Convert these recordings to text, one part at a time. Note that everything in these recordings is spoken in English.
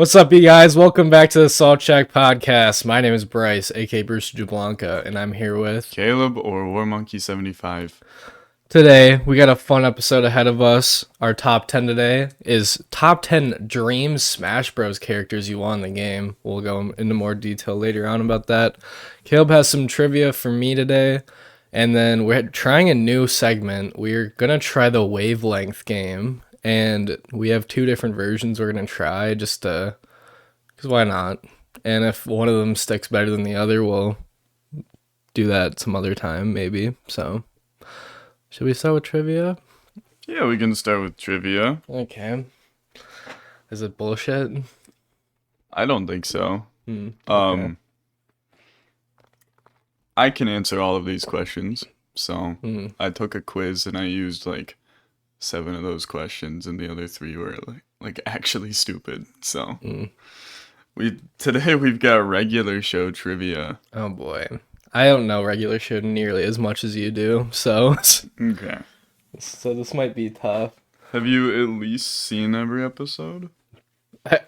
What's up, you guys? Welcome back to the Salt Check Podcast. My name is Bryce, aka Bruce Jablanca, and I'm here with... Caleb or War Monkey 75. Today, we got a fun episode ahead of us. Our top 10 today is top 10 Dream Smash Bros. Characters you want in the game. We'll go into more detail later on about that. Caleb has some trivia for me today, and then we're trying a new segment. We're going to try the wavelength game. And we have two different versions we're going to try just to, because why not? And if one of them sticks better than the other, we'll do that some other time, maybe. So, should we start with trivia? Yeah, we can start with trivia. Okay. Is it bullshit? I don't think so. Okay. I can answer all of these questions. So, I took a quiz and I used like 7 of those questions, and the other 3 were like actually stupid. So today we've got regular show trivia. Oh boy, I don't know regular show nearly as much as you do, so Okay. So this might be tough. Have you at least seen every episode?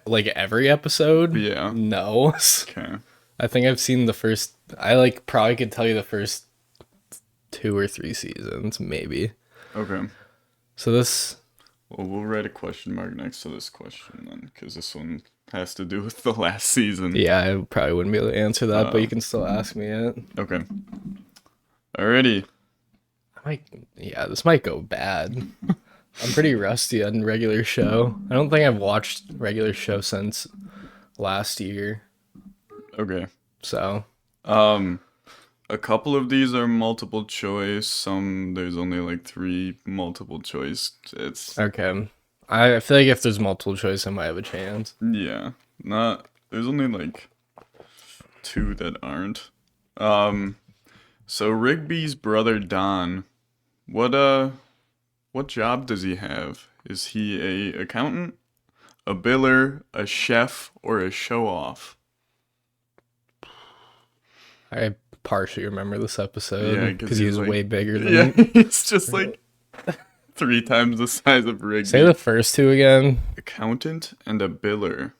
Like every episode? Yeah. No. Okay. I think I've seen the first. I probably could tell you the first 2 or 3 seasons, maybe. Okay. So this... Well, we'll write a question mark next to this question then, because this one has to do with the last season. Yeah, I probably wouldn't be able to answer that, but you can still ask me it. Okay. Alrighty. This might go bad. I'm pretty rusty on regular show. I don't think I've watched regular show since last year. Okay. So... A couple of these are multiple choice. Some there's only like 3 multiple choice. It's Okay. I feel like if there's multiple choice, I might have a chance. yeah. There's only like 2 that aren't. So Rigby's brother Don, what job does he have? Is he a accountant, a biller, a chef, or a show off? I partially remember this episode because he's he's like, way bigger than yeah, it's just like 3 times the size of Rigby. Say the first 2 again. Accountant and a biller.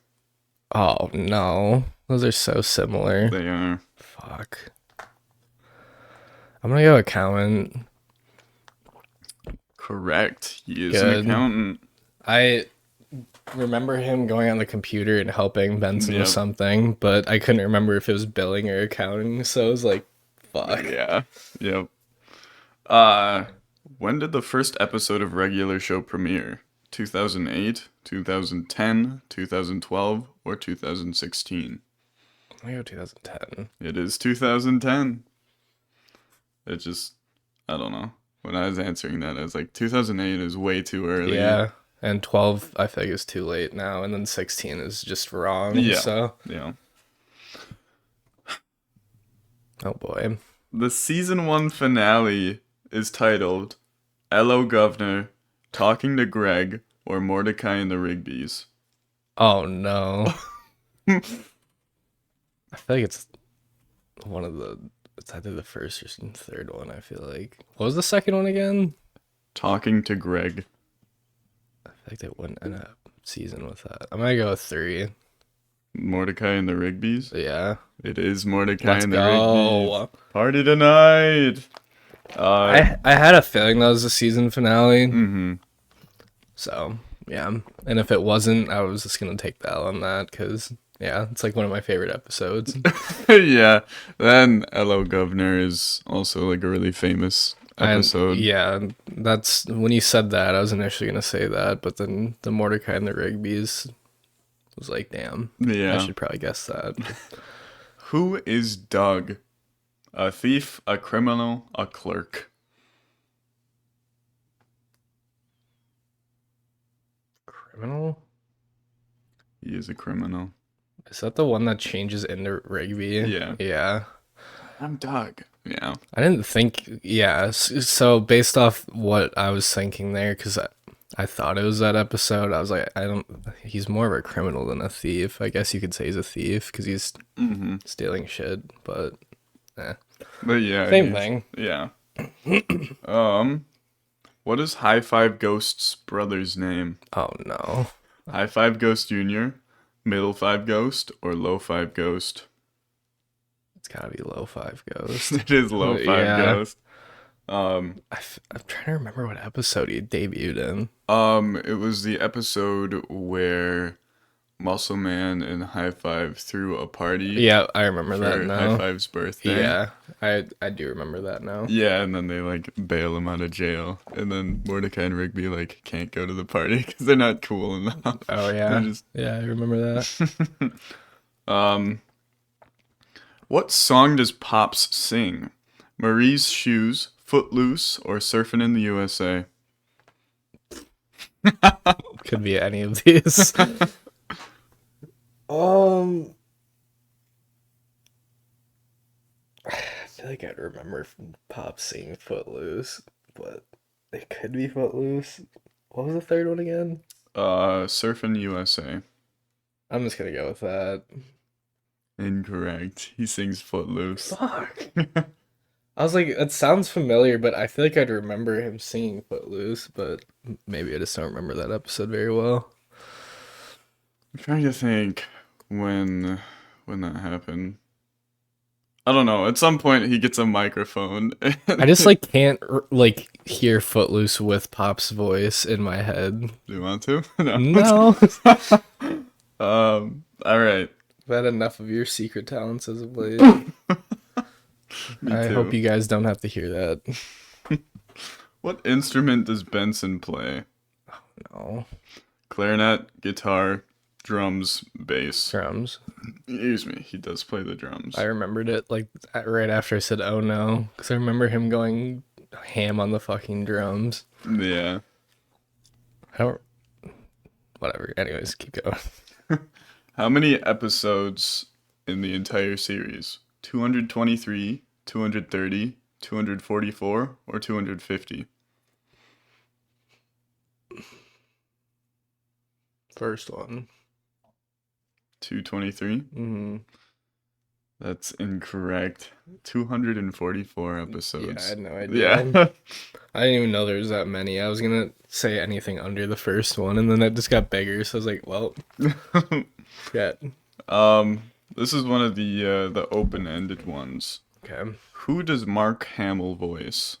Oh no, those are so similar. They are. Fuck. I'm gonna go accountant. Correct. He is Good. an accountant. I remember him going on the computer and helping Benson Yep. with something, but I couldn't remember if it was billing or accounting, so I was like, fuck. Yeah. Yep. When did the first episode of regular show premiere? 2008, 2010, 2012, or 2016? I go 2010. It is 2010. It just, I don't know. When I was answering that, I was like, 2008 is way too early. Yeah. And 12, I think, is too late now. And then 16 is just wrong. Yeah. So, Yeah. oh boy. The season 1 finale is titled "Hello, Governor," "Talking to Greg," or "Mordecai and the Rigby's." Oh no. I feel like it's it's either the first or third one, I feel like. What was the second one again? "Talking to Greg." I feel like they wouldn't end up season with that. I'm gonna go with 3. Mordecai and the Rigby's? Yeah. It is Mordecai Let's and the go. Rigby's. Party tonight! I had a feeling that was the season finale. Mm-hmm. So, yeah. And if it wasn't, I was just gonna take the L on that, because, yeah, it's like one of my favorite episodes. Yeah. Then "Hello, Governor" is also like a really famous episode. Yeah, that's when you said that, I was initially gonna say that, but then the Mordecai and the Rigby's was like, damn, Yeah. I should probably guess that. Who is Doug? A thief, a criminal, a clerk? Criminal? He is a criminal. Is that the one that changes into Rigby? Yeah. Yeah. I'm Doug. Yeah. I didn't think, yeah. So based off what I was thinking there, because I thought it was that episode, I was like, he's more of a criminal than a thief. I guess you could say he's a thief because he's stealing shit, but But yeah. same thing. Yeah. What is High Five Ghost's brother's name? Oh no. High Five Ghost Jr., Middle five ghost or low five ghost? It's gotta be low five ghost. It is low five Yeah. ghost. Um, I'm trying to remember what episode he debuted in. it was the episode where Muscle Man and High Five threw a party Yeah, I remember that for High now. Five's birthday. Yeah, I do remember that now. Yeah, and then they like bail him out of jail, and then Mordecai and Rigby like can't go to the party because they're not cool enough. Oh They're yeah, just yeah, I remember that. um. What song does Pops sing? Marie's Shoes, Footloose, or Surfing in the USA? Could be any of these. Um, I feel like I'd remember from Pop seeing Footloose, but it could be Footloose. What was the third one again? Surfing USA. I'm just gonna go with that. Incorrect. He sings Footloose. Fuck. I was like, it sounds familiar, but I feel like I'd remember him singing Footloose, but maybe I just don't remember that episode very well. I'm trying to think when that happened. I don't know. At some point, he gets a microphone. I just like can't like hear Footloose with Pop's voice in my head. Do you want to? No. No. All right. I've had enough of your secret talents as of late. Me I too. hope you guys don't have to hear that. What instrument does Benson play? No. Clarinet, guitar, drums, bass. Drums. Excuse me, he does play the drums. I remembered it like right after I said, "Oh no," because I remember him going ham on the fucking drums. Yeah. I don't. Whatever. Anyways, keep going. How many episodes in the entire series? 223, 230, 244, or 250? First one. 223? Mm-hmm. That's incorrect. 244 Yeah, episodes. I had no idea. Yeah. I didn't even know there was that many. I was gonna say anything under the first one, and then it just got bigger. So I was like, "Well, yeah, This is one of the open-ended ones. okay." Who does Mark Hamill voice?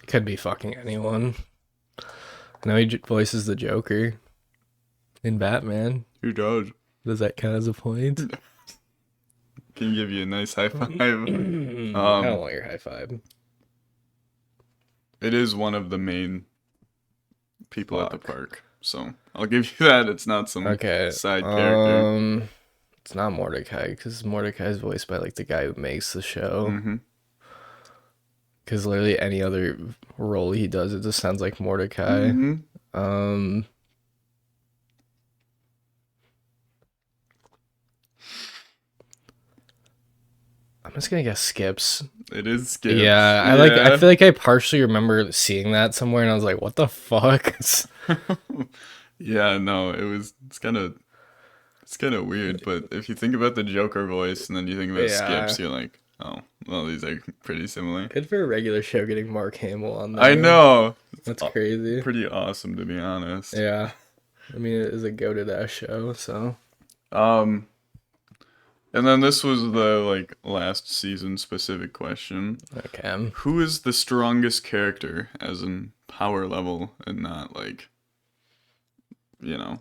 Could be fucking anyone. I know he voices the Joker in Batman. Who does? Does that count as a point? Can give you a nice high five. I don't want your high five. It is one of the main people at the Fuck. park, so I'll give you that. It's not some Okay. side character. It's not Mordecai because Mordecai's voiced by like the guy who makes the show. Mm-hmm. Because literally any other role he does, it just sounds like Mordecai. Mm-hmm. I'm just gonna guess Skips. It is Skips. Yeah, I feel like I partially remember seeing that somewhere, and I was like, "What the fuck?" Yeah, no, it's kind of weird, but if you think about the Joker voice and then you think about Yeah. Skips, you're like, oh, well, these are pretty similar. Good for a regular show getting Mark Hamill on there. I know. That's crazy. Pretty awesome, to be honest. Yeah, I mean it is a goated ass show, so And then this was the like last season specific question. okay. Who is the strongest character as in power level and not like, you know.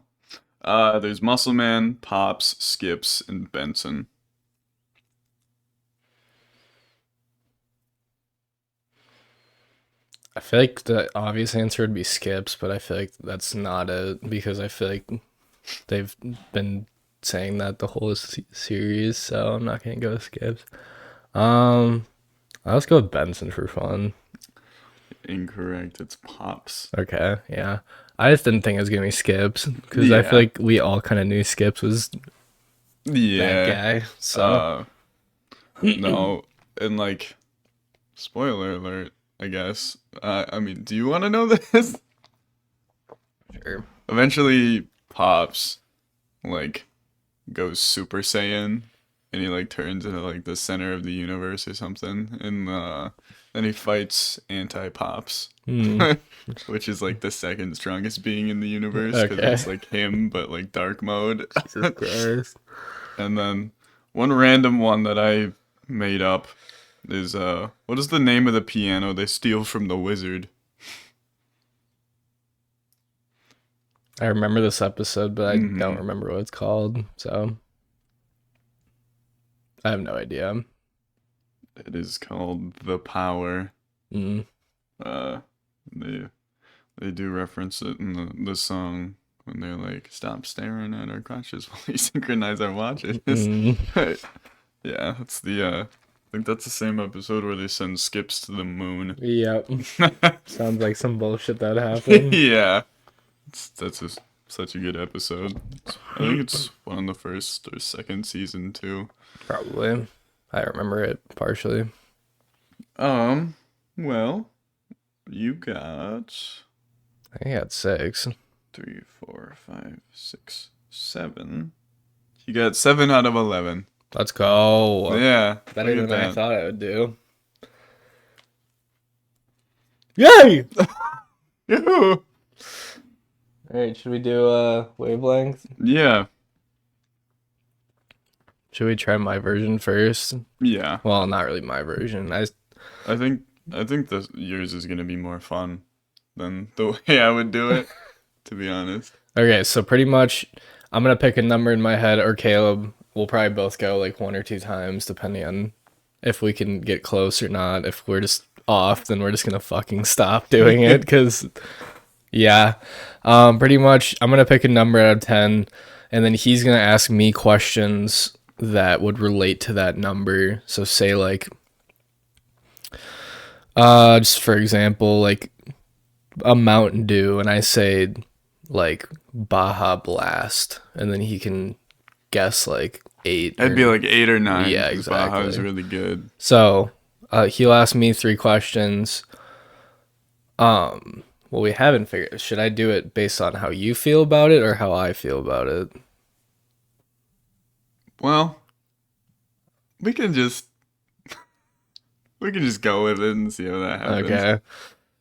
There's Muscle Man, Pops, Skips, and Benson. I feel like the obvious answer would be Skips, but I feel like that's not it because I feel like they've been saying that the whole series, so I'm not gonna go with Skips. Let's go with Benson for fun. Incorrect. It's Pops. Okay, yeah. I just didn't think it was gonna be Skips because I Yeah. feel like we all kind of knew Skips was that Yeah. guy. So No, and like, spoiler alert, I guess. I mean, do you want to know this? sure. Eventually, Pops, like, goes Super Saiyan, and he like turns into like the center of the universe or something and he fights Anti-Pops, Hmm. which is like the second strongest being in the universe because Okay. it's like him, but like dark mode. Jesus Christ. And then one random one that I made up is what is the name of the piano they steal from the wizard? I remember this episode, but I don't Mm-hmm. remember what it's called. So I have no idea. It is called The Power. Mm. Uh, they they do reference it in the song when they're like, "Stop staring at our crotches while we synchronize our watches." Mm. Yeah, that's the I think that's the same episode where they send skips to the moon. Yep. Sounds like some bullshit that happened. Yeah, that's just such a good episode. I think it's one of the first or second season too. Probably. I remember it partially. Well, you got I think I had 6. 3, 4, 5, 6, 7. You got 7 out of 11. Let's go. Yeah, Better look than I at thought I would do. Yay! that. Alright, should we do wavelength? Yeah, Should we try my version first? yeah. Well, not really my version. I think yours is gonna be more fun than the way I would do it. To be honest. Okay, so pretty much I'm gonna pick a number in my head, or Caleb. We'll probably both go like 1 or 2 times, depending on if we can get close or not. If we're just off, then we're just gonna fucking stop doing it, because yeah. Pretty much I'm gonna pick a number out of 10, and then he's gonna ask me questions that would relate to that number. So say like just for example, like a Mountain Dew, and I say like Baja Blast, and then he can guess like 8. I'd be like 8 or 9. Yeah, 'cause Baja is exactly. really good. So he'll ask me 3 questions. Well, we haven't figured. Should I do it based on how you feel about it or how I feel about it? Well, we can just go with it and see how that happens. Okay.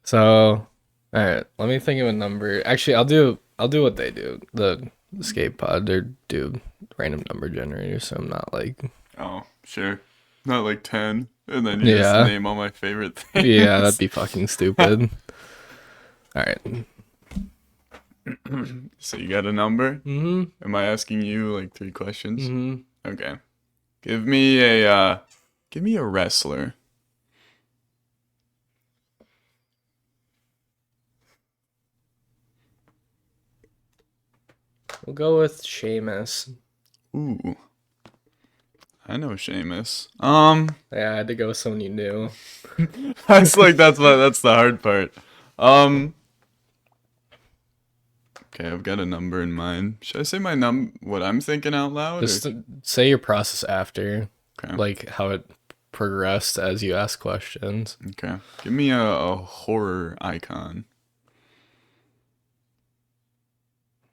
So, all right. Let me think of a number. Actually, I'll do what they do. The escape pod. They do random number generator, so I'm not like. Oh, sure. Not like 10, and then you Yeah. just name all my favorite things. Yeah, that'd be fucking stupid. All right. So you got a number? Mm-hmm. Am I asking you like 3 questions? Mm-hmm. Okay. Give me a wrestler. We'll go with Sheamus. Ooh. I know Sheamus. Yeah, I had to go with someone you knew. That's the hard part. Okay, I've got a number in mind. Should I say what I'm thinking out loud? Just Or? say your process after, Okay. like how it progressed as you ask questions. Okay. Give me a horror icon.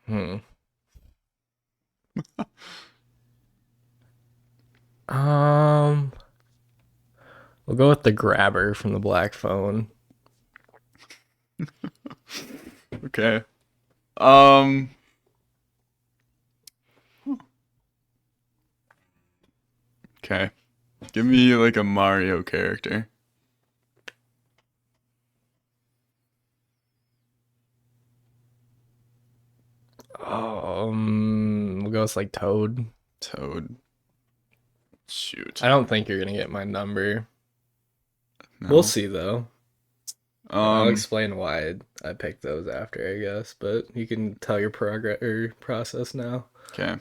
Hmm. Um, we'll go with the grabber from the Black Phone. Okay. Um. Okay. Give me like a Mario character. We'll go with like Toad. Toad. Shoot. I don't think you're gonna get my number. No. We'll see though. I'll Um. explain why I picked those after, I guess, but you can tell your progress or process now. Okay.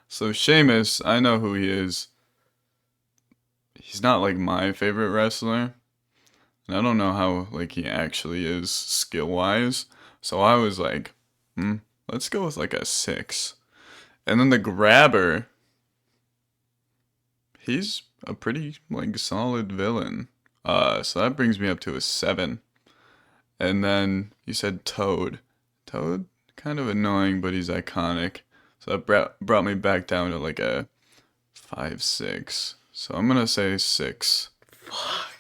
So Sheamus, I know who he is. He's not like my favorite wrestler. And I don't know how like he actually is skill wise. So I was like, let's go with like a 6. And then the grabber, he's a pretty like solid villain. So that brings me up to a 7. And then you said Toad. Toad, kind of annoying, but he's iconic. So that brought me back down to like a 5, 6. So I'm gonna say 6.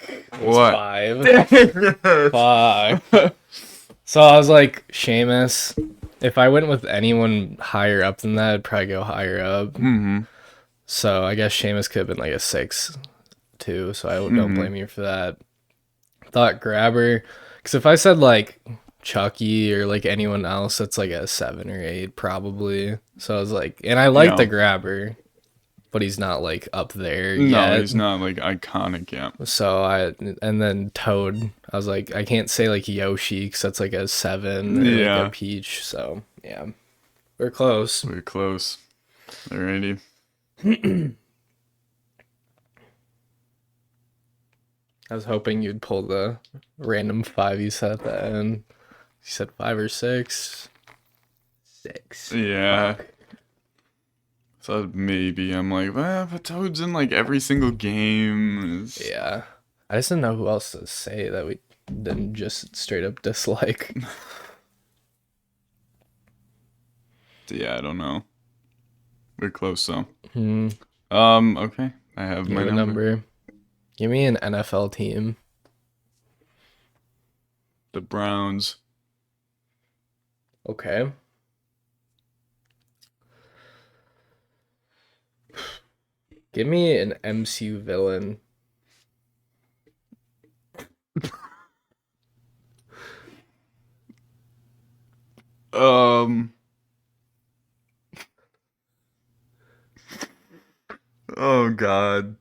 It's What? 5. Dang. Fuck. So I was like, Seamus. If I went with anyone higher up than that, I'd probably go higher up. Mm-hmm. So I guess Seamus could have been like a 6 too. So I don't Mm-hmm. blame you for that. Thought grabber, because if I said like Chucky or like anyone else, that's like a 7 or 8 probably. So I was like, and I like Yeah. the grabber, but he's not like up there No, yet. he's not like iconic yet. So and then Toad, I was like, I can't say like Yoshi because that's like a 7 or like a Yeah. Peach. So yeah, we're close. We're close. Alrighty. I was hoping you'd pull the random 5 you said at the end. You said 5 or 6. 6. Yeah. Fuck. So maybe I'm like, well, but Toad's in like every single game. Yeah. I just didn't know who else to say that we didn't just straight up dislike. Yeah, I don't know. We're close though. Hmm. Okay. I have You my have a number. number. Give me an NFL team. The Browns. Okay. Give me an MCU villain. Um. Oh God.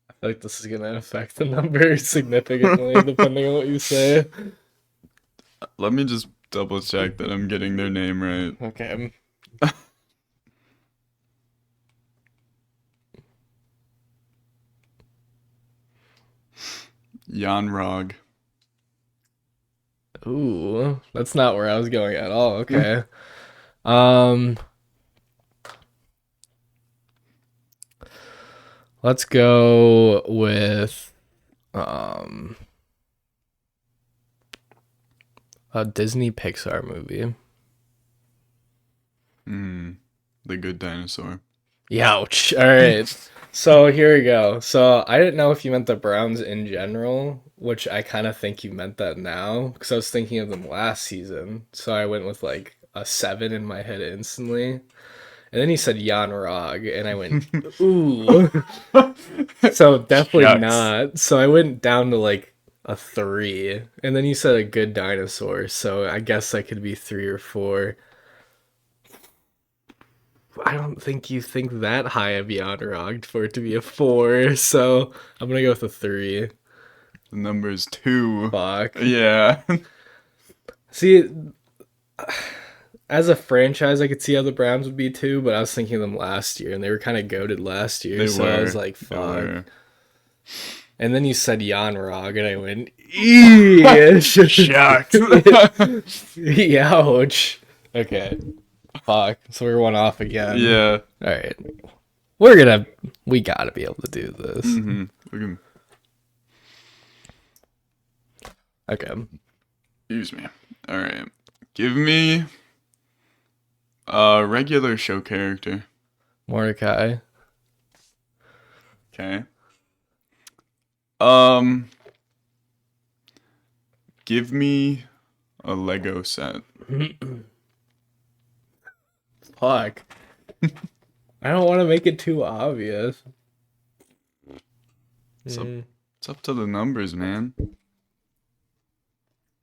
I feel like this is gonna affect the number significantly depending on what you say. Let me just double check that I'm getting their name right. Okay. Jan Rog. Ooh, that's not where I was going at all. Okay. Um, let's go with um a Disney Pixar movie. The Good Dinosaur. Youch. All right. So here we go. So I didn't know if you meant the Browns in general, which I kind of think you meant that now because I was thinking of them last season. So I went with like a 7 in my head instantly. And then he said Jan Rog, and I went, ooh. So definitely Shucks. not. So I went down to like a 3. And then you said a good dinosaur. So I guess I could be 3 or 4. I don't think you think that high of Yonrog for it to be a 4, so I'm gonna go with a 3. The number is 2. Fuck. Yeah. See, as a franchise, I could see how the Browns would be too, but I was thinking of them last year, and they were kind of goated last year, They so I were. was like, They fuck. were. And then you said Yonrog, and I went, eesh. Shucks. Ouch. Okay. Fuck. So we're 1 off again. Yeah. Alright. We gotta be able to do this. Mm-hmm. We can Okay. use me. All right. Give me a regular show character. Mordecai. Okay. Give me a Lego set. Fuck. I don't want to make it too obvious. It's up to the numbers, man.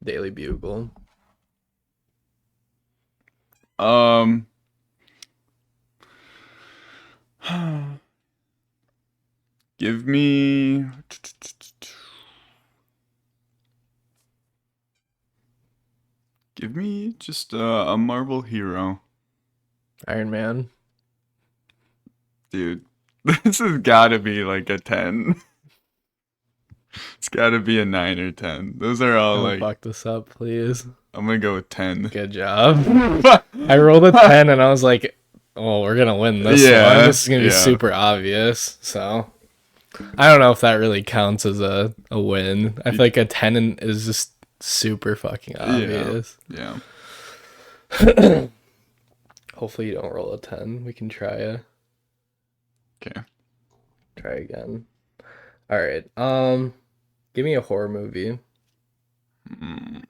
Daily Bugle. Give me just a Marvel hero. Iron Man. Dude, this has got to be like a 10. It's got to be a 9 or 10. Those are all Don't like fuck this up, please. I'm going to go with 10. Good job. I rolled a 10 and I was like, oh, we're going to win this Yeah, one. This is going to be yeah. super obvious. So I don't know if that really counts as a win. I feel like a 10 is just super fucking obvious. Yeah. Hopefully you don't roll a 10. We can try Okay. Try again. All right. Give me a horror movie. Mm,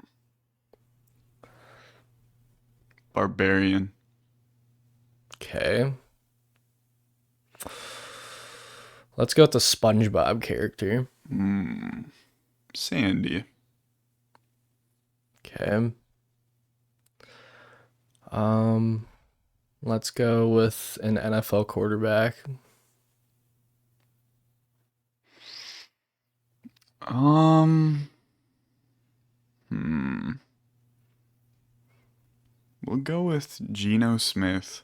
Barbarian. Okay. Let's go with the SpongeBob character. Mm, Sandy. Okay. Um, let's go with an NFL quarterback. Um, hmm. We'll go with Geno Smith.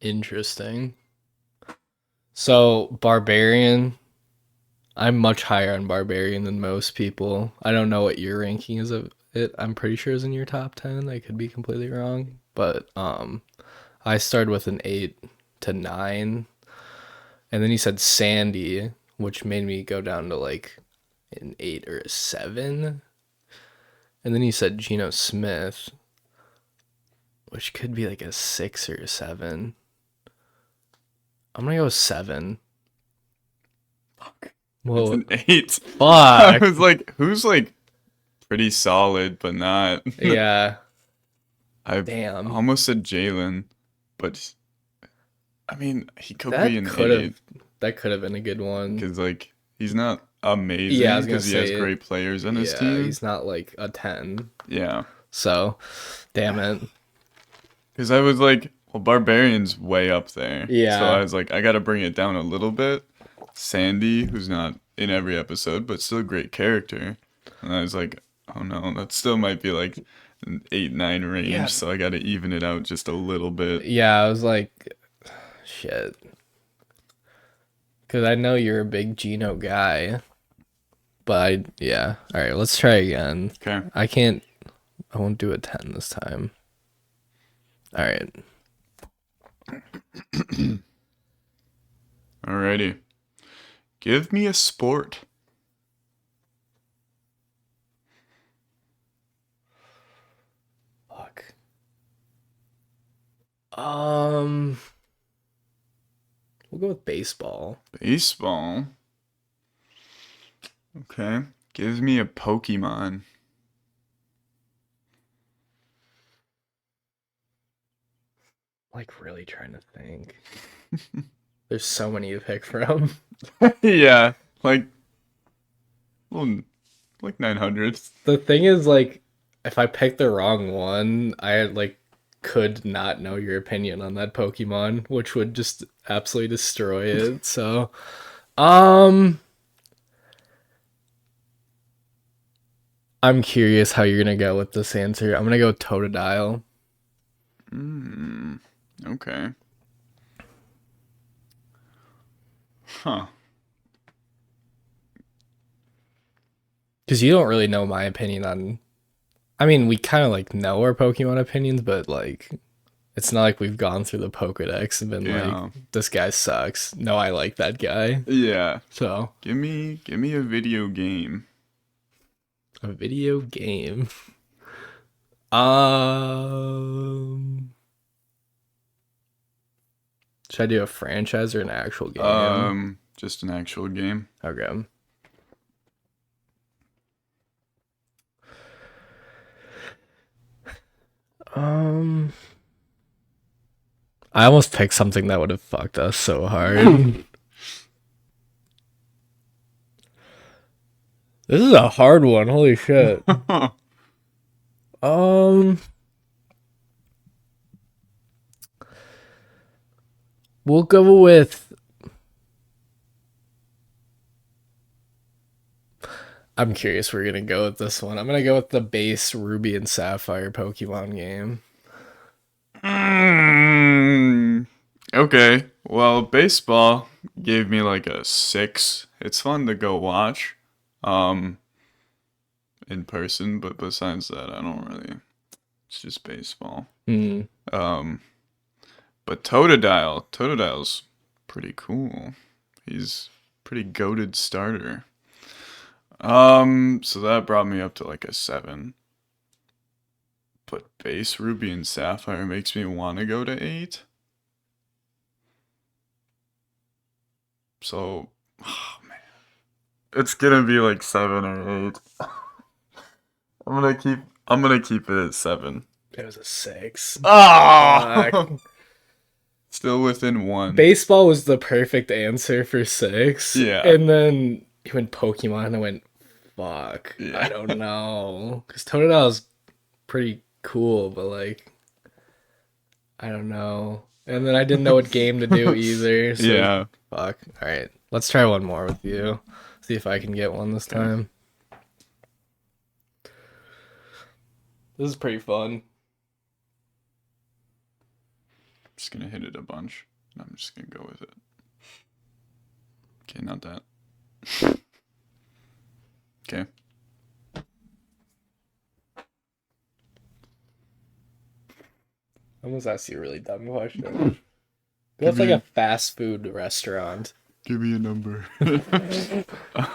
Interesting. So, Barbarian. I'm much higher on Barbarian than most people. I don't know what your ranking is of it. I'm pretty sure is in your top 10. I could be completely wrong, but I started with an 8 to 9, and then you said Sandy, which made me go down to like an 8 or a 7. And then you said Geno Smith, which could be like a 6 or a 7. I'm gonna go with 7. Fuck. It's Well, an 8. I fuck. was like, who's like pretty solid, but not. Yeah. I Damn. almost said Jalen, but I mean, he could be That an could have 8 that could have been a good one. because like he's not Yeah, I amazing was gonna because he has say it. great players on his Yeah, team. he's not like a 10. Yeah, So, damn it. because I was like, well, Barbarian's way up there, so I Yeah. was like, I gotta bring it down a little bit. Sandy, who's not in every episode, but still a great character, and I was like, oh no, that still might be like an 8-9 Yeah. range, so I gotta even it out just a little bit. Yeah, I was like, shit. Because I know you're a big Geno guy. But yeah. All right, let's try again. Okay. I won't do a 10 this time. All right. Alrighty. Give me a sport. Fuck. Um, we'll go with baseball. Baseball. Okay. Give me a Pokemon. Like really trying to think. There's so many to pick from. Yeah. Like, well, like 900. The thing is, like, if I pick the wrong one, I like could not know your opinion on that Pokemon, which would just absolutely destroy it. So, um, I'm curious how you're gonna go with this answer. I'm gonna go with Totodile. Okay. Huh. Because you don't really know my opinion on. I mean, we kind of like know our Pokemon opinions, but like, it's not like we've gone through the Pokedex and been like, Yeah. this guy sucks. No, I like that guy. Yeah. So, Give me a video game. a video game. Um, should I do a franchise or an actual game? Just an actual game. Okay. Um, I almost picked something that would have fucked us so hard. This is a hard one. Holy shit. Um, we'll go with. I'm curious where you're gonna go with this one. I'm gonna go with the base Ruby and Sapphire Pokemon game. Okay. Well, baseball gave me like a 6. It's fun to go watch. Um, in person, but besides that, I don't really. It's just baseball. Hmm. Um, but Totodile's pretty cool. He's pretty goated starter. So that brought me up to like a 7. But base Ruby and Sapphire makes me want to go to 8. So, oh man, It's gonna be like 7 or 8. I'm gonna keep it at 7. It was a 6. Fuck. Oh, still within one. Baseball was the perfect answer for 6. Yeah. And then he went Pokemon and I went, fuck. I Yeah. don't know. Because Totodile's pretty cool, but like, I don't know. And then I didn't know what game to do either. So Yeah. fuck. All right. Let's try one more with you. See if I can get one this Okay. time. This is pretty fun. Just gonna hit it a bunch. And I'm just gonna go with it. Okay, not that. Okay. I almost asked you a really dumb question. What's Give like me a fast food restaurant? Give me a number.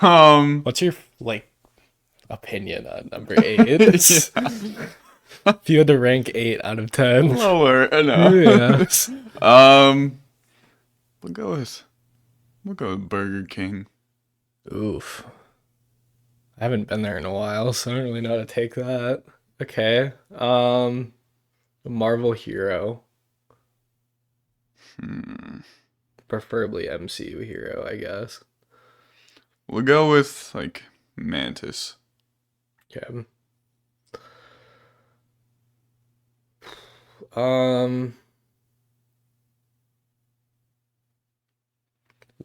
um. What's your like opinion on number 8? If you had to rank 8 out of 10. Lower. No. Yeah. We'll go with Burger King. Oof. I haven't been there in a while, so I don't really know how to take that. Okay. Marvel hero. Preferably MCU hero, I guess. We'll go with like Mantis. Okay. We'll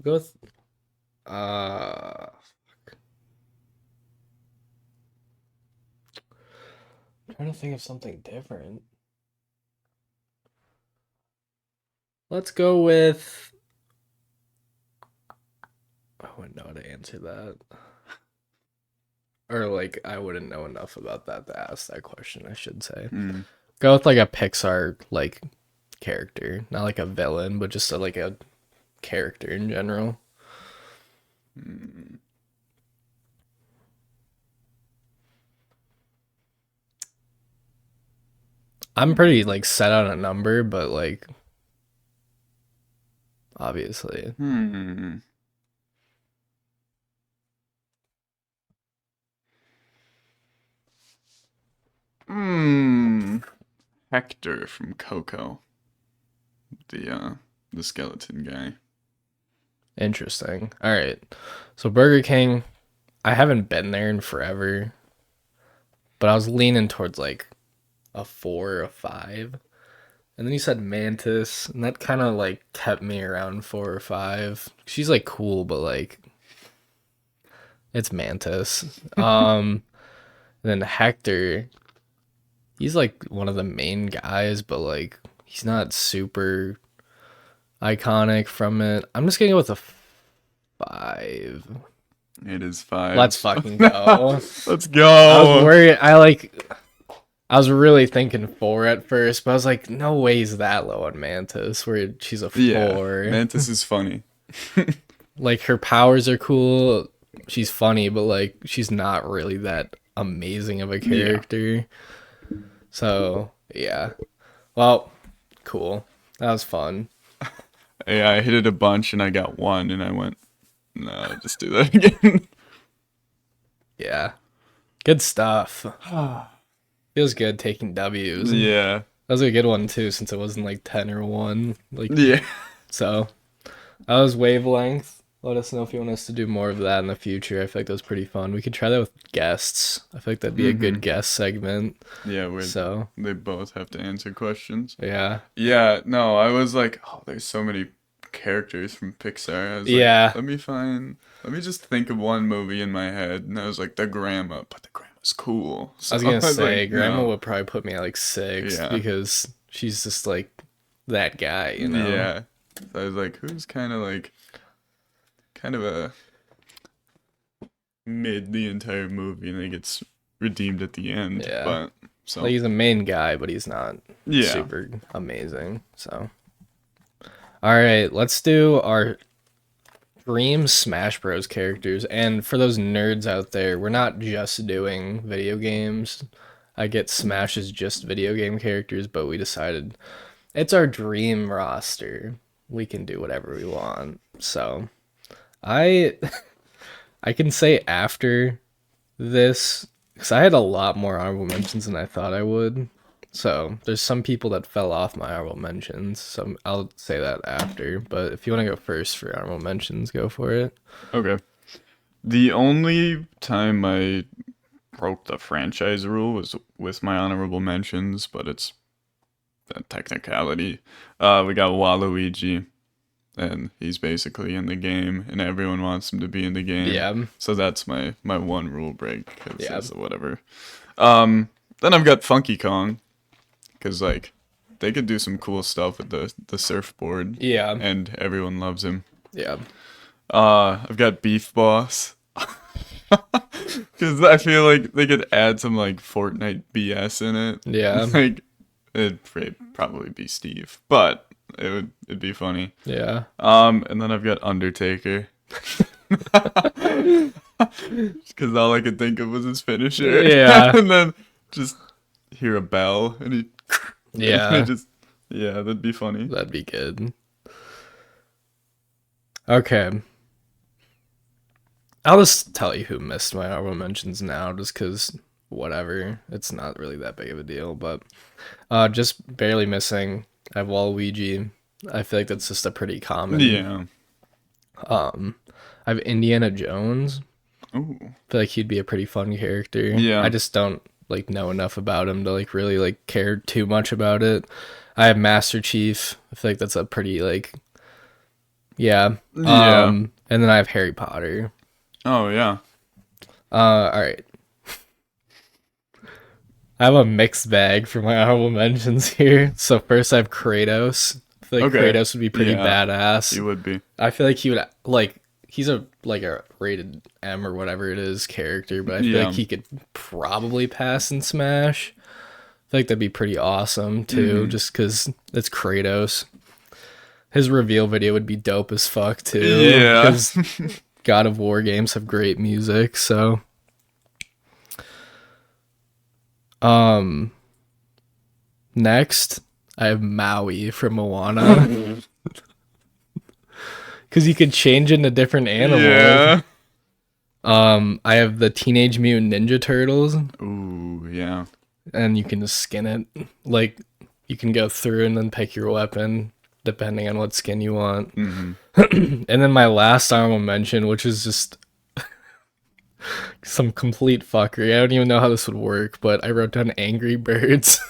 go with I'm trying to think of something different. Let's go with I wouldn't know how to answer that. Or like I wouldn't know enough about that to ask that question, I should say. Go with like a Pixar like character, not like a villain, but just like a character in general. I'm pretty like set on a number, but like obviously. Hector from Coco. The skeleton guy. Interesting. All right. So Burger King, I haven't been there in forever, but I was leaning towards like a 4 or a 5. And then you said Mantis, and that kind of like kept me around 4 or 5. She's like cool, but like it's Mantis. Then Hector, he's like one of the main guys, but like he's not super iconic from it. I'm just gonna go with a 5. It is 5. Let's fucking go. Let's go. I was worried. I was really thinking 4 at first, but I was like, no way he's that low on Mantis, where she's a 4. Yeah, Mantis is funny. Like, her powers are cool. She's funny, but, like, she's not really that amazing of a character. Yeah. So, yeah. Well, cool. That was fun. Yeah, I hit it a bunch, and I got 1, and I went, no, just do that again. Yeah. Good stuff. Feels good taking W's. Yeah. That was a good one too, since it wasn't like 10 or 1. Like, yeah. So that was wavelength. Let us know if you want us to do more of that in the future. I feel like that was pretty fun. We could try that with guests. I feel like that'd be a good guest segment. Yeah, where they both have to answer questions. Yeah. Yeah, no, I was like, oh, there's so many characters from Pixar. I was like, let me just think of one movie in my head. And I was like, the grandma, but the grandma's cool. So I was gonna say, like, grandma no. would probably put me at like 6 because she's just like that guy, you know? Yeah. So I was like, who's kind of a mid the entire movie and then gets redeemed at the end. Yeah. But so like, he's a main guy, but he's not Yeah. super amazing. So all right, let's do our dream Smash Bros characters. And for those nerds out there, we're not just doing video games. I get Smash is just video game characters, but we decided it's our dream roster. We can do whatever we want. So I I can say after this, because I had a lot more honorable mentions than I thought I would. So there's some people that fell off my honorable mentions. So I'll say that after. But if you want to go first for honorable mentions, go for it. Okay. The only time I broke the franchise rule was with my honorable mentions, but it's a technicality. We got Waluigi, and he's basically in the game, and everyone wants him to be in the game. Yeah. So that's my one rule break. 'Cause Yeah. it's whatever. Then I've got Funky Kong, because like they could do some cool stuff with the surfboard. Yeah. And everyone loves him. Yeah. I've got Beef Boss. Because I feel like they could add some like Fortnite BS in it. Yeah. Like it'd probably be Steve, but it'd be funny. Yeah. And then I've got Undertaker. Because all I could think of was his finisher. Yeah. And then just hear a bell and he. Yeah. Yeah, that'd be funny. That'd be good. Okay. I'll just tell you who missed my honorable mentions now, just because whatever. It's not really that big of a deal, but just barely missing. I have Waluigi. I feel like that's just a pretty common. Yeah. I have Indiana Jones. Ooh. I feel like he'd be a pretty fun character. Yeah. I just don't like know enough about him to like really like care too much about it. I have Master Chief. I feel like that's a pretty like yeah. Yeah. And then I have Harry Potter. Oh yeah. All right. I have a mixed bag for my honorable mentions here. So first I have Kratos. I feel like Okay. Kratos would be pretty Yeah. badass. He would be. I feel like he would like he's a rated M or whatever it is character, but I feel Yeah. like he could probably pass in Smash. I feel like that'd be pretty awesome too, just because it's Kratos. His reveal video would be dope as fuck too. Yeah. Because God of War games have great music, so next I have Maui from Moana. Because you could change into different animals. Yeah. I have the Teenage Mutant Ninja Turtles, Ooh, yeah. and you can just skin it. Like, you can go through and then pick your weapon, depending on what skin you want. Mm-hmm. And then my last honorable mention, which is just some complete fuckery. I don't even know how this would work, but I wrote down Angry Birds.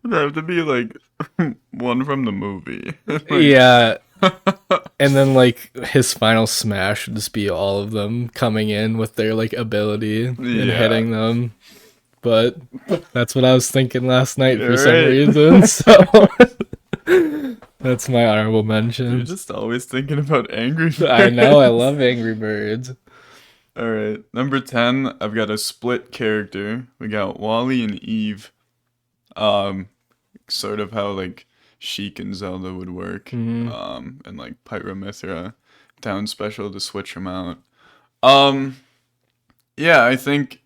It'd have to be like one from the movie. Yeah. And then like his final smash would just be all of them coming in with their like ability and hitting them. But that's what I was thinking last night for some reason. So that's my honorable You're mention. just always thinking about Angry Birds. I know, I love Angry Birds. All right, number 10. I've got a split character. We got Wally and Eve. Sort of how like Sheik and Zelda would work. And like Pyra/Mythra down special to switch them out. Yeah, I think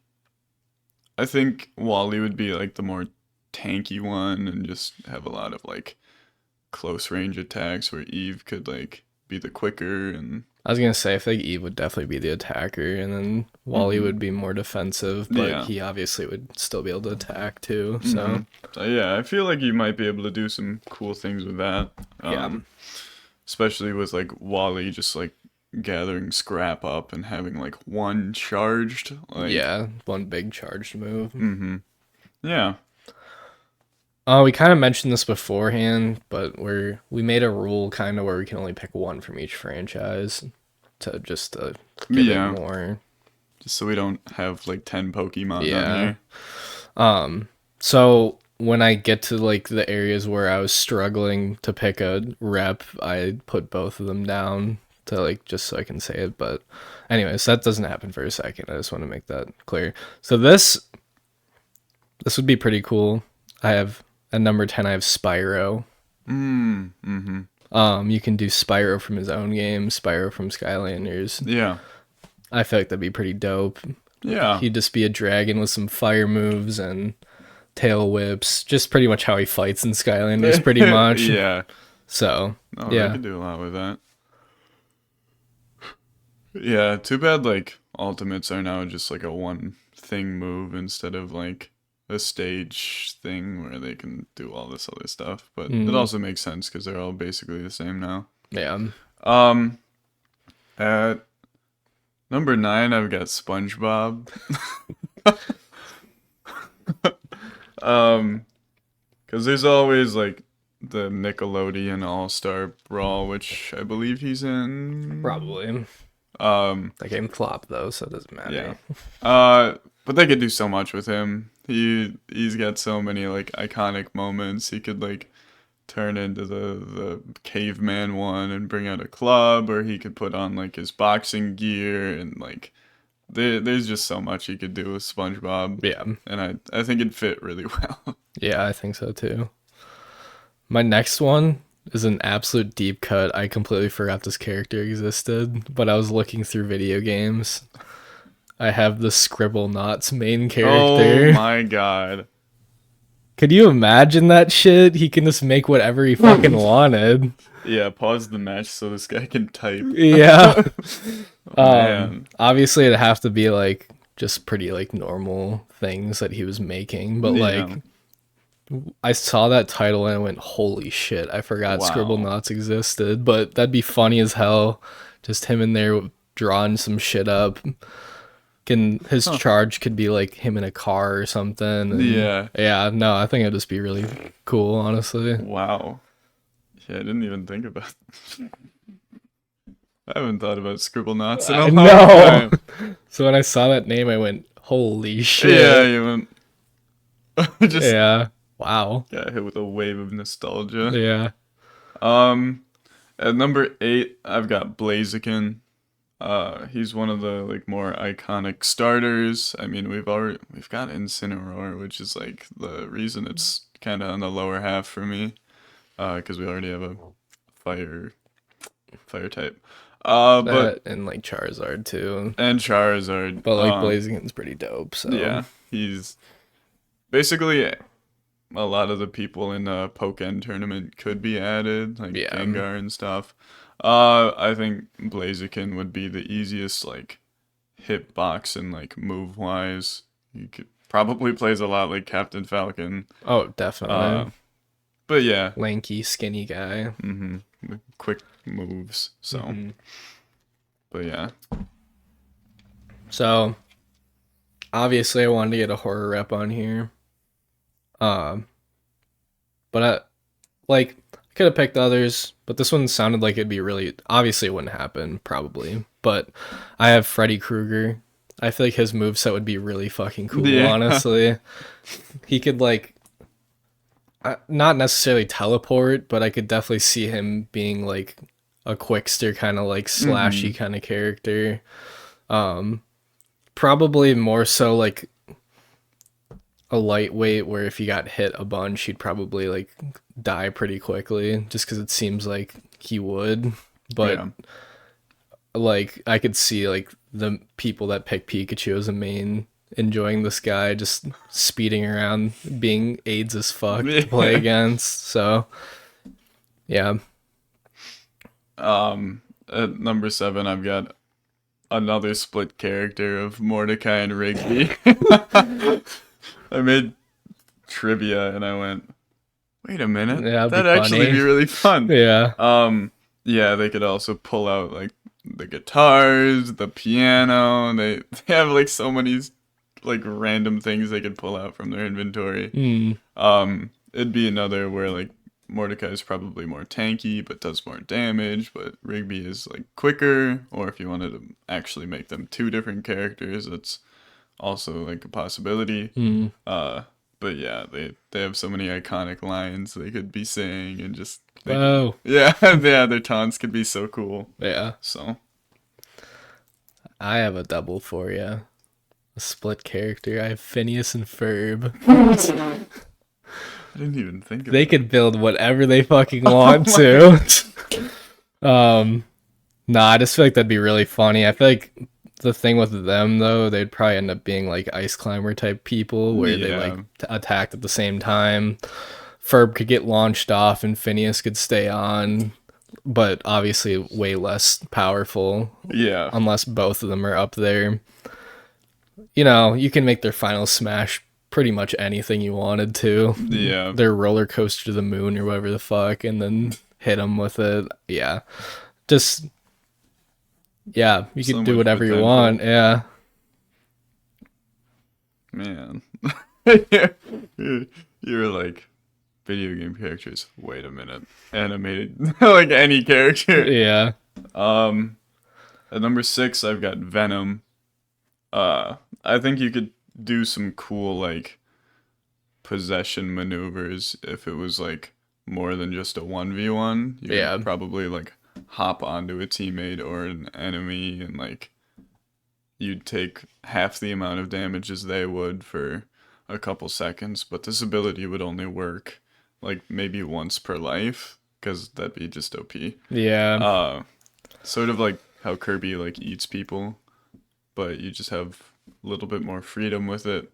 Wally would be like the more tanky one and just have a lot of like close range attacks, where Eve could like be the quicker. And I was gonna say I think Eve would definitely be the attacker, and then Wally would be more defensive, but he obviously would still be able to attack too. So yeah, I feel like you might be able to do some cool things with that. Especially with like Wally just like gathering scrap up and having like one charged. Like, yeah, one big charged move. Yeah. We kind of mentioned this beforehand, but we made a rule kind of where we can only pick one from each franchise to just give it more. Just so we don't have like 10 Pokemon on here. So when I get to like the areas where I was struggling to pick a rep, I put both of them down to like just so I can say it. But anyways, that doesn't happen for a second. I just want to make that clear. So this would be pretty cool. I have at number 10, I have Spyro. You can do Spyro from his own game, Spyro from Skylanders. Yeah. I feel like that'd be pretty dope. Yeah. He'd just be a dragon with some fire moves and tail whips, just pretty much how he fights in Skylanders, pretty much. Yeah. So Oh, they yeah, could do a lot with that. Yeah, too bad like ultimates are now just like a one thing move instead of like a stage thing where they can do all this other stuff. But it mm, also makes sense because they're all basically the same now. yeah, Um, at number 9, I've got SpongeBob. Um, because there's always like the Nickelodeon All Star Brawl, which I believe he's in. probably. Um, That game flopped though, so it doesn't yeah. matter. But they could do so much with him. He's got so many like iconic moments. He could like turn into the caveman one and bring out a club, or he could put on like his boxing gear and like there's just so much he could do with SpongeBob, Yeah, and I think it'd fit really well. yeah, I think so too. My next one is an absolute deep cut. I completely forgot this character existed, but I was looking through video games. I have the Scribble Knots main Oh character. my god. Could you imagine that shit? He can just make whatever he fucking wanted. Yeah, pause the match so this guy can type. Yeah. Man. Obviously it'd have to be like just pretty like normal things that he was making, but like Yeah. I saw that title and I went, holy shit, I forgot Scribble Wow. Knots existed, but that'd be funny as hell. Just him in there drawing some shit up. Can his Huh. charge could be like him in a car or something. And Yeah. yeah, no, I think it'd just be really cool, honestly. Wow. Yeah, I didn't even think about I haven't thought about Scribble Knots in a I long know. time. So when I saw that name, I went, holy Yeah, shit. you just Yeah. Wow. got hit with a wave of nostalgia. Yeah. Um, at number 8, I've got Blaziken. He's one of the like more iconic starters. I mean, we've got Incineroar, which is like the reason it's kind of on the lower half for me. Because we already have a fire type. But That and like Charizard too. and Charizard. But like Blaziken's pretty dope, so Yeah, he's basically a lot of the people in the Pokken tournament could be added, like yeah. Gengar and stuff. I think Blaziken would be the easiest like hitbox and like move wise. He could probably plays a lot like Captain Falcon. Oh, definitely. But yeah, Lanky, skinny guy. quick moves. So, Mhm. but yeah, So obviously I wanted to get a horror rep on here. But I like could have picked others, but this one sounded like it'd be really obviously it wouldn't happen, probably. But I have Freddy Krueger. I feel like his moveset would be really fucking cool, Yeah. honestly. He could like not necessarily teleport, but I could definitely see him being like a quickster kind of like slashy kind of character. Probably more so like a lightweight where if he got hit a bunch, he'd probably like die pretty quickly just because it seems like he would. But yeah, like I could see like the people that pick Pikachu as a main enjoying this guy just speeding around being AIDS as fuck to play Yeah. against. So yeah. At number 7, I've got another split character of Mordecai and Rigby. I made trivia and I went, wait a minute, Yeah, that'd be that'd actually funny. be really fun. Yeah. Yeah, they could also pull out like the guitars, the piano. They have like so many like random things they could pull out from their inventory. It'd be another where like Mordecai is probably more tanky but does more damage, but Rigby is like quicker. Or if you wanted to actually make them two different characters, that's also like a possibility. But yeah, they have so many iconic lines they could be saying and just Oh. yeah, yeah, their taunts could be so cool. Yeah. So I have a double for you. A split character. I have Phineas and Ferb. I didn't even think of They that. could build whatever they fucking want to. Nah, I just feel like that'd be really funny. I feel like the thing with them though, they'd probably end up being like ice climber type people where they Yeah. like attacked at the same time. Ferb could get launched off and Phineas could stay on, but obviously way less powerful Yeah. unless both of them are up there. You know, you can make their final smash pretty much anything you wanted to. Yeah. Their roller coaster to the moon or whatever the fuck, and then hit them with it. Yeah. Just, yeah, you So could do much whatever you potential. want. Yeah. Man. You're like video game characters. Wait a minute. Animated like any character. Yeah. At number 6 I've got Venom. I think you could do some cool like possession maneuvers if it was like more than just a 1v1. You Yeah. could probably like hop onto a teammate or an enemy and like you'd take half the amount of damage as they would for a couple seconds, but this ability would only work like maybe once per life because that'd be just OP. Yeah. Sort of like how Kirby like eats people, but you just have a little bit more freedom with it.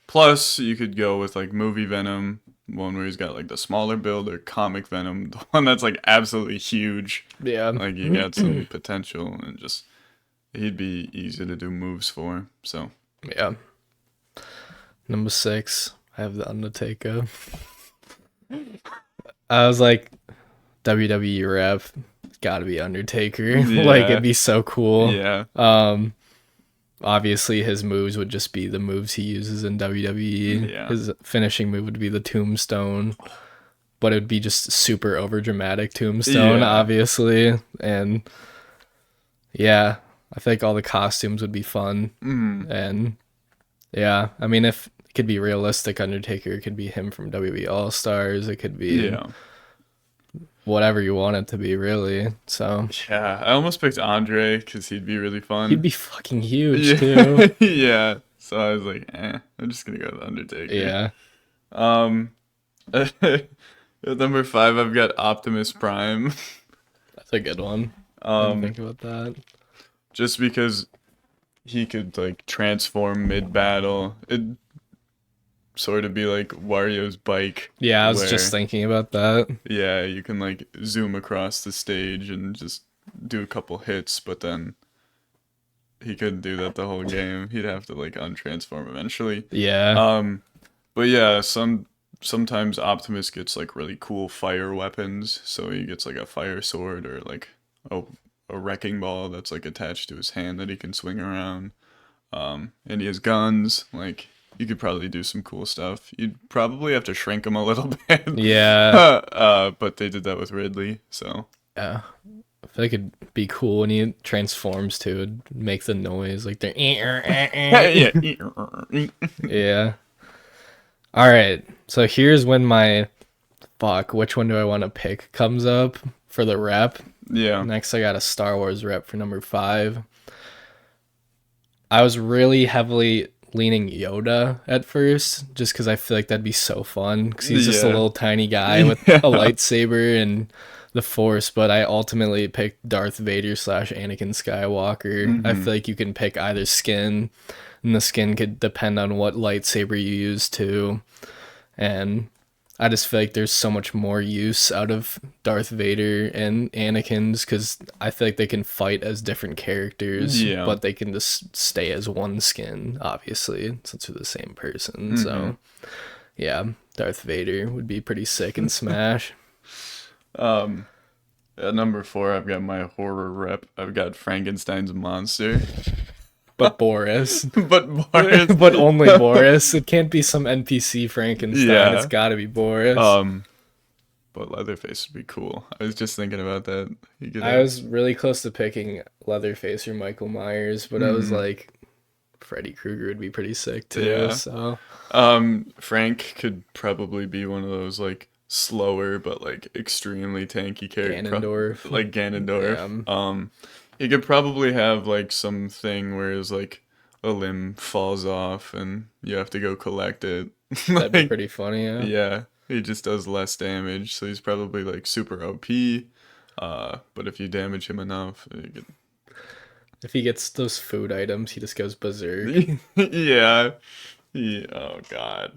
Plus, you could go with like movie Venom, one where he's got like the smaller build, or comic Venom, the one that's like absolutely huge. Yeah. Like you got some potential, and just he'd be easy to do moves for. So Yeah. Number 6, I have the Undertaker. I was like, WWE ref, gotta be Undertaker. Like, Yeah. it'd be so cool. yeah, Obviously, his moves would just be the moves he uses in WWE. Yeah. His finishing move would be the Tombstone, but it would be just super over dramatic Tombstone, Yeah. obviously. And yeah, I think all the costumes would be fun. And yeah, I mean, if it could be realistic, Undertaker, it could be him from WWE All Stars. It could be yeah, whatever you want it to be, really. So yeah. I almost picked Andre because he'd be really fun. he'd be fucking huge yeah, too. yeah. So I was like, I'm just gonna go with Undertaker. Yeah, At number 5, I've got Optimus Prime. that's a good one. I didn't think about that. Just because he could like transform mid battle. It'd sort of be like Wario's bike. Yeah, I was where, just thinking about that. Yeah, you can like zoom across the stage and just do a couple hits, but then he couldn't do that the whole game. He'd have to like untransform eventually. Yeah, But yeah, sometimes Optimus gets like really cool fire weapons. So he gets like a fire sword or like a wrecking ball that's like attached to his hand that he can swing around. And he has guns. Like you could probably do some cool stuff. You'd probably have to shrink him a little bit. yeah, But they did that with Ridley, so yeah. I feel like it'd be cool when he transforms too. It'd make the noise like they're. yeah. Yeah. All right. So here's when my fuck. Which one do I want to pick comes up for the rep. Yeah. Next, I got a Star Wars rep for number 5. I was really heavily leaning Yoda at first, just because I feel like that'd be so fun. Because he's just a Yeah. little tiny guy with Yeah. a lightsaber and the Force. But I ultimately picked Darth Vader / Anakin Skywalker. I feel like you can pick either skin, and the skin could depend on what lightsaber you use too. And I just feel like there's so much more use out of Darth Vader and Anakin's because I feel like they can fight as different characters, Yeah. but they can just stay as one skin, obviously, since they're the same person. So, yeah, Darth Vader would be pretty sick in Smash. At number 4, I've got my horror rep. I've got Frankenstein's monster. But Boris. But Boris. But only Boris. It can't be some NPC Frankenstein. Yeah. It's gotta be Boris. But Leatherface would be cool. I was just thinking about that. You could I was really close to picking Leatherface or Michael Myers, but I was like, Freddy Krueger would be pretty sick too. Yeah. So Frank could probably be one of those like slower but like extremely tanky characters. Ganondorf. Like Ganondorf. Yeah. He could probably have like something where his like a limb falls off and you have to go collect it. That'd be Like, pretty funny. Yeah. yeah, he just does less damage, so he's probably like super OP. But if you damage him enough, you could... If he gets those food items, he just goes berserk. yeah. Oh god.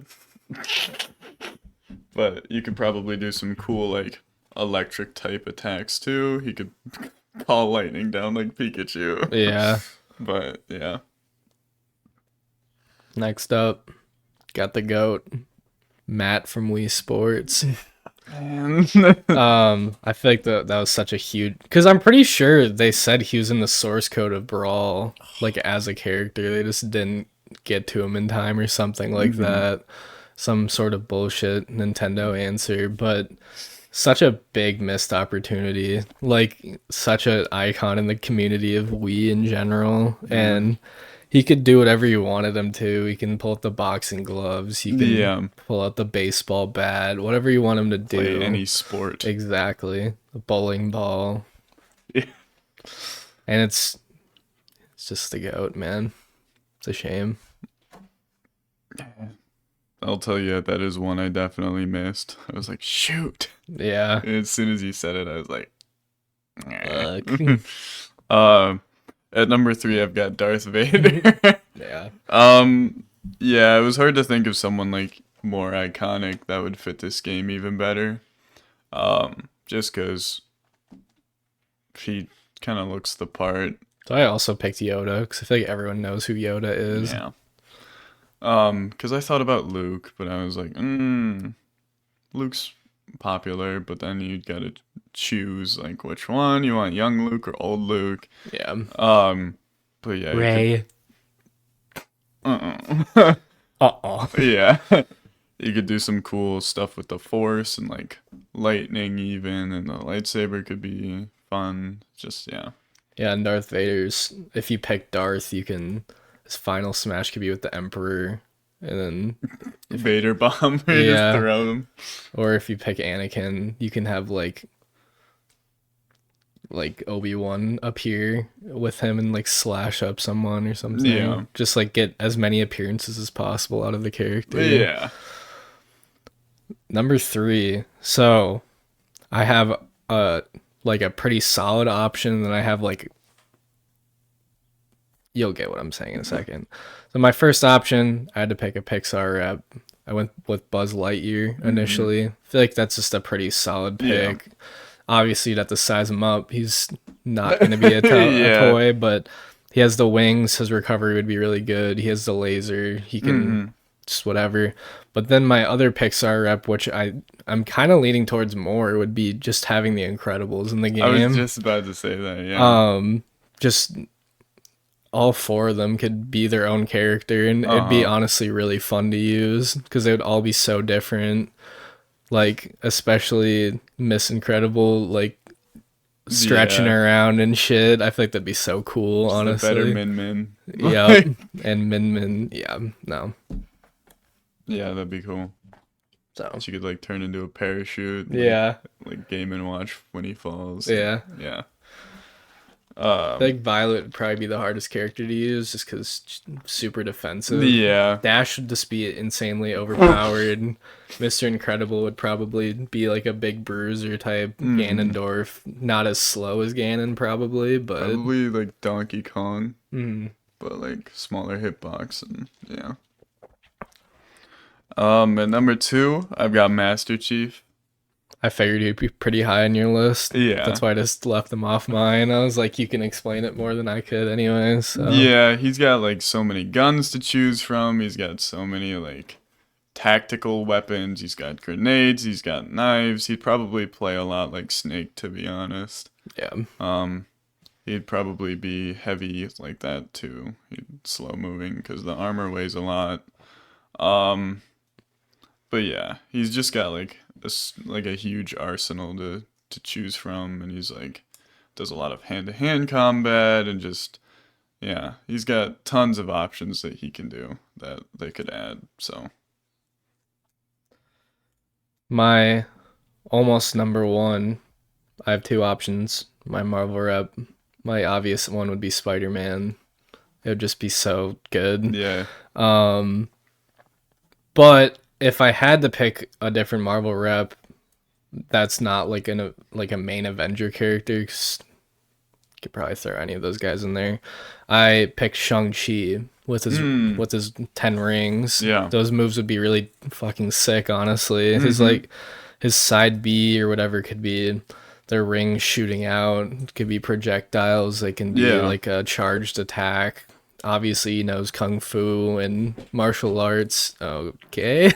But you could probably do some cool like electric type attacks too. He could call lightning down like Pikachu. Yeah. But yeah. Next up, got the GOAT, Matt from Wii Sports. Man. I feel like that was such a huge, because I'm pretty sure they said he was in the source code of Brawl, like as a character. They just didn't get to him in time or something like that. Some sort of bullshit Nintendo answer, but such a big missed opportunity. Like such an icon in the community of Wii in general, and he could do whatever you wanted him to. He can pull out the boxing gloves. He can Yeah. pull out the baseball bat. Whatever you want him to Play do. any sport. Exactly. A bowling ball. Yeah. And it's just the GOAT, man. It's a shame. I'll tell you, that is one I definitely missed. I was like, shoot. Yeah. And as soon as you said it, I was like, Fuck. at number 3, I've got Darth Vader. Yeah. Yeah, it was hard to think of someone like more iconic that would fit this game even better. Just because he kind of looks the part. So I also picked Yoda because I feel like everyone knows who Yoda is. Yeah. Because I thought about Luke, but I was like, Luke's popular, but then you gotta choose like which one you want, young Luke or old Luke. Yeah. But yeah, Ray. uh-uh. Uh-oh. Yeah, you could do some cool stuff with the Force and like lightning even, and the lightsaber could be fun. Just yeah. Yeah, and Darth Vader's, if you pick Darth, you can, his final smash could be with the Emperor, and then, Vader bomb, you Yeah. just throw them. or if you pick Anakin, you can have like Obi-Wan appear with him and like slash up someone or something. Yeah. Just like get as many appearances as possible out of the character. Yeah. Number 3. So I have like a pretty solid option, and then I have like, you'll get what I'm saying in a second. So my first option, I had to pick a Pixar rep. I went with Buzz Lightyear initially. I feel like that's just a pretty solid pick. Obviously, you'd have to size him up. He's not going to be a toy, but he has the wings. His recovery would be really good. He has the laser. He can just whatever. But then my other Pixar rep, which I'm kind of leaning towards more, would be just having the Incredibles in the game. I was just about to say that. Yeah. Just all 4 of them could be their own character, and it'd be honestly really fun to use because they would all be so different. Like especially Miss Incredible, like stretching around and shit. I feel like that'd be so cool. Just honestly, the better Min. Yeah, and Min. Yeah, no. Yeah, that'd be cool. So She could like turn into a parachute. yeah, Like Game and Watch when he falls. yeah. Yeah. I think Violet would probably be the hardest character to use just because super defensive. Yeah. Dash would just be insanely overpowered. Mr. Incredible would probably be like a big bruiser type Ganondorf. Not as slow as Ganon probably, but Probably like Donkey Kong, mm, but like smaller hitbox and yeah. At number 2, I've got Master Chief. I figured he'd be pretty high on your list. Yeah. That's why I just left him off mine. I was like, you can explain it more than I could anyways. So. Yeah, he's got like so many guns to choose from. He's got so many like tactical weapons. He's got grenades. He's got knives. He'd probably play a lot like Snake, to be honest. Yeah. He'd probably be heavy like that too. He'd slow moving because the armor weighs a lot. But yeah, he's just got like a huge arsenal to choose from, and he's like does a lot of hand-to-hand combat and just yeah, he's got tons of options that he can do that they could add. So My almost number 1, I have 2 options. My Marvel rep, my obvious one would be Spider-Man. It would just be so good. yeah, But if I had to pick a different Marvel rep, that's not like a main Avenger character. 'Cause you could probably throw any of those guys in there. I picked Shang-Chi with his 10 rings. Yeah. Those moves would be really fucking sick, honestly. His Mm-hmm. like his side B or whatever could be their rings shooting out, it could be projectiles, they can be Yeah. like a charged attack. Obviously he knows kung fu and martial arts. Okay.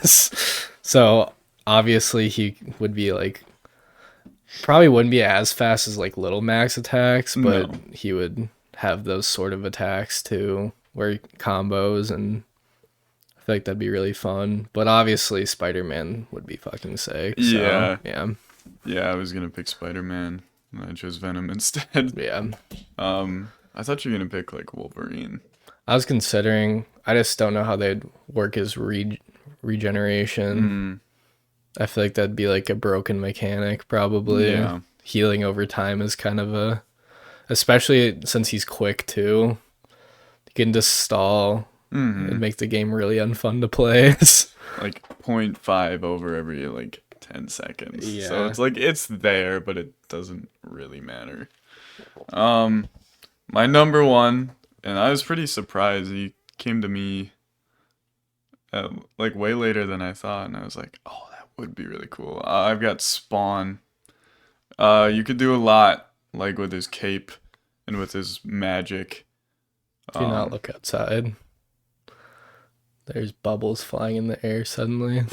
So obviously he would be like probably wouldn't be as fast as like little max attacks, but No. he would have those sort of attacks too, where combos, and I feel like that'd be really fun. But obviously Spider-Man would be fucking sick. So Yeah. yeah, Yeah, I was gonna pick Spider-Man. I chose Venom instead. yeah. I thought you were gonna pick like Wolverine. I was considering. I just don't know how they'd work his regeneration. Mm, I feel like that'd be like a broken mechanic, probably. yeah. Healing over time is kind of a, especially since he's quick too. You can just stall. Mm-hmm. It'd make the game really unfun to play. Like 0.5 over every like 10 seconds. So Yeah. it's like it's there, but it doesn't really matter. Um, my number one, and I was pretty surprised. He came to me like way later than I thought, and I was like, oh, that would be really cool. I've got Spawn. You could do a lot, like with his cape and with his magic. Do not Um, look outside. There's bubbles flying in the air suddenly.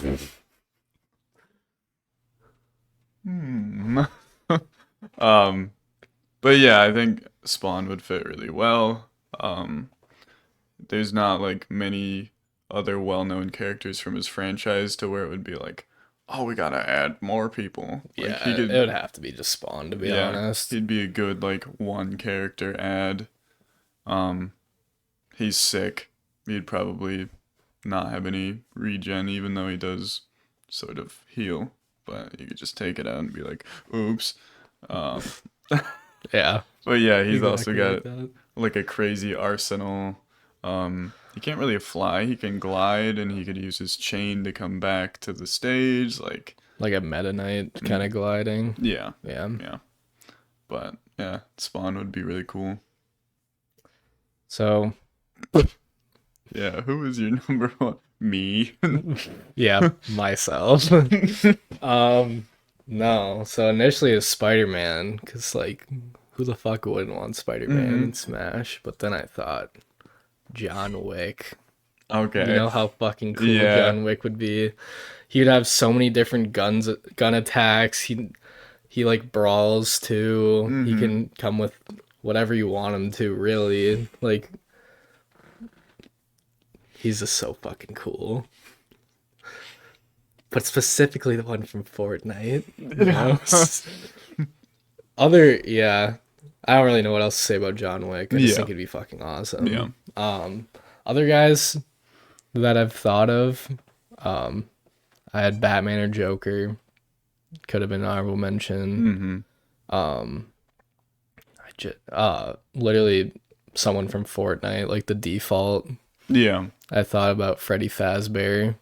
hmm. um, but yeah, I think Spawn would fit really well. There's not like many other well-known characters from his franchise to where it would be like, oh, we gotta add more people. Like Yeah, he it could, would have to be just Spawn, to be yeah, honest. he'd be a good like one character add. Um, he's sick. He'd probably not have any regen, even though he does sort of heal. But you could just take it out and be like, oops. Um, Yeah. but yeah, he's also Exactly like got that. like a crazy arsenal. He can't really fly. He can glide, and he could use his chain to come back to the stage. Like, Like a Meta Knight kind of gliding. yeah, Yeah. yeah. But yeah, Spawn would be really cool. So, Yeah, who is your number one? Me. yeah, myself. No. So initially it's Spider-Man, because like, who the fuck wouldn't want Spider-Man Mhm. in Smash? But then I thought John Wick. Okay. You know how fucking cool Yeah. John Wick would be. He would have so many different gun attacks. He like brawls too. He Mhm. can come with whatever you want him to, really. Like, he's just so fucking cool. But specifically the one from Fortnite. You know? Yeah. I don't really know what else to say about John Wick. I just Yeah. think it'd be fucking awesome. Yeah. Other guys that I've thought of, I had Batman or Joker. Could have been an honorable mention. Mhm. Literally someone from Fortnite, like the default. Yeah. I thought about Freddy Fazbear.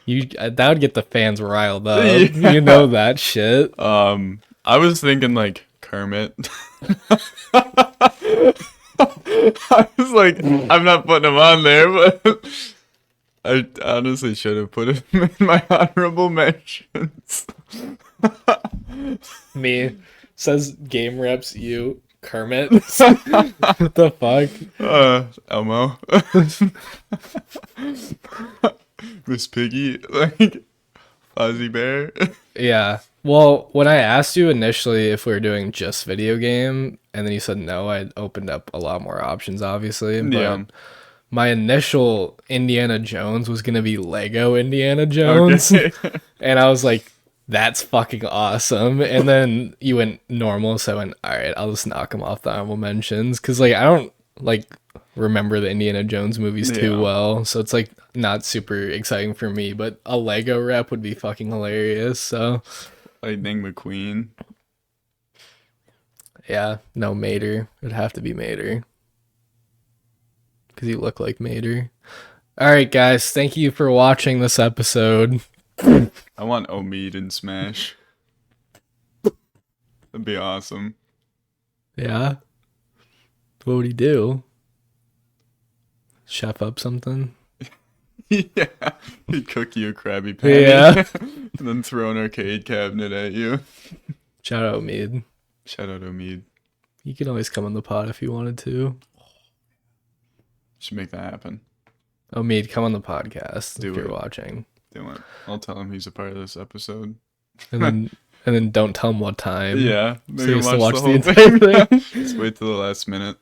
That would get the fans riled up. Yeah. You know that shit. I was thinking like Kermit. I was like, I'm not putting him on there, but I honestly should have put him in my honorable mentions. Me says game reps you Kermit. What the fuck? Elmo. Miss Piggy, like Fozzie Bear. Yeah. Well, when I asked you initially if we were doing just video game, and then you said no, I opened up a lot more options, obviously. But Yeah. my initial Indiana Jones was gonna be Lego Indiana Jones, Okay. and I was like, "That's fucking awesome." And then you went normal, so I went, "All right, I'll just knock him off the honorable mentions," because like I don't like remember the Indiana Jones movies too Yeah. well, so it's like not super exciting for me. But a Lego rep would be fucking hilarious. So Lightning McQueen. yeah, no Mater. It'd have to be Mater because you look like Mater. All right, guys, thank you for watching this episode. I want Omid in Smash. That'd be awesome. Yeah. What would he do? chef up something. Yeah, he'd cook you a Krabby Patty. Yeah. And then throw an arcade cabinet at you. Shout out Mead. Shout out Omid. You can always come on the pod if you wanted to. Should make that happen. Mead, come on the podcast Do if you're it. watching. Do it. I'll tell him he's a part of this episode. And then don't tell him what time. Yeah, So make he him has to watch watch the the whole entire thing. thing. Just wait till the last minute.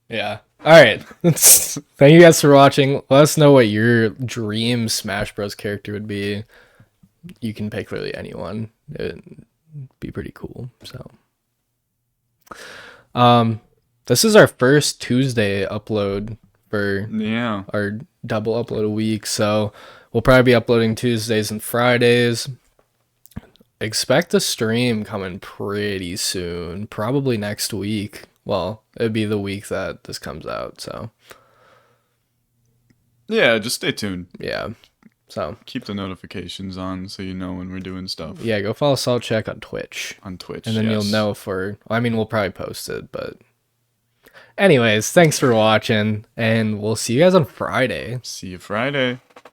Yeah. All right. Thank you guys for watching. Let us know what your dream Smash Bros. Character would be. You can pick literally anyone. It'd be pretty cool. So, this is our first Tuesday upload for Yeah. our double upload a week. So we'll probably be uploading Tuesdays and Fridays. Expect a stream coming pretty soon. Probably next week. Well, it'd be the week that this comes out. So Yeah, just stay tuned. yeah. So Keep the notifications on so you know when we're doing stuff. yeah, go follow Salt Check on Twitch. On Twitch. And then you'll yes. know if we'll probably post it, but anyways, thanks for watching, and we'll see you guys on Friday. See you Friday.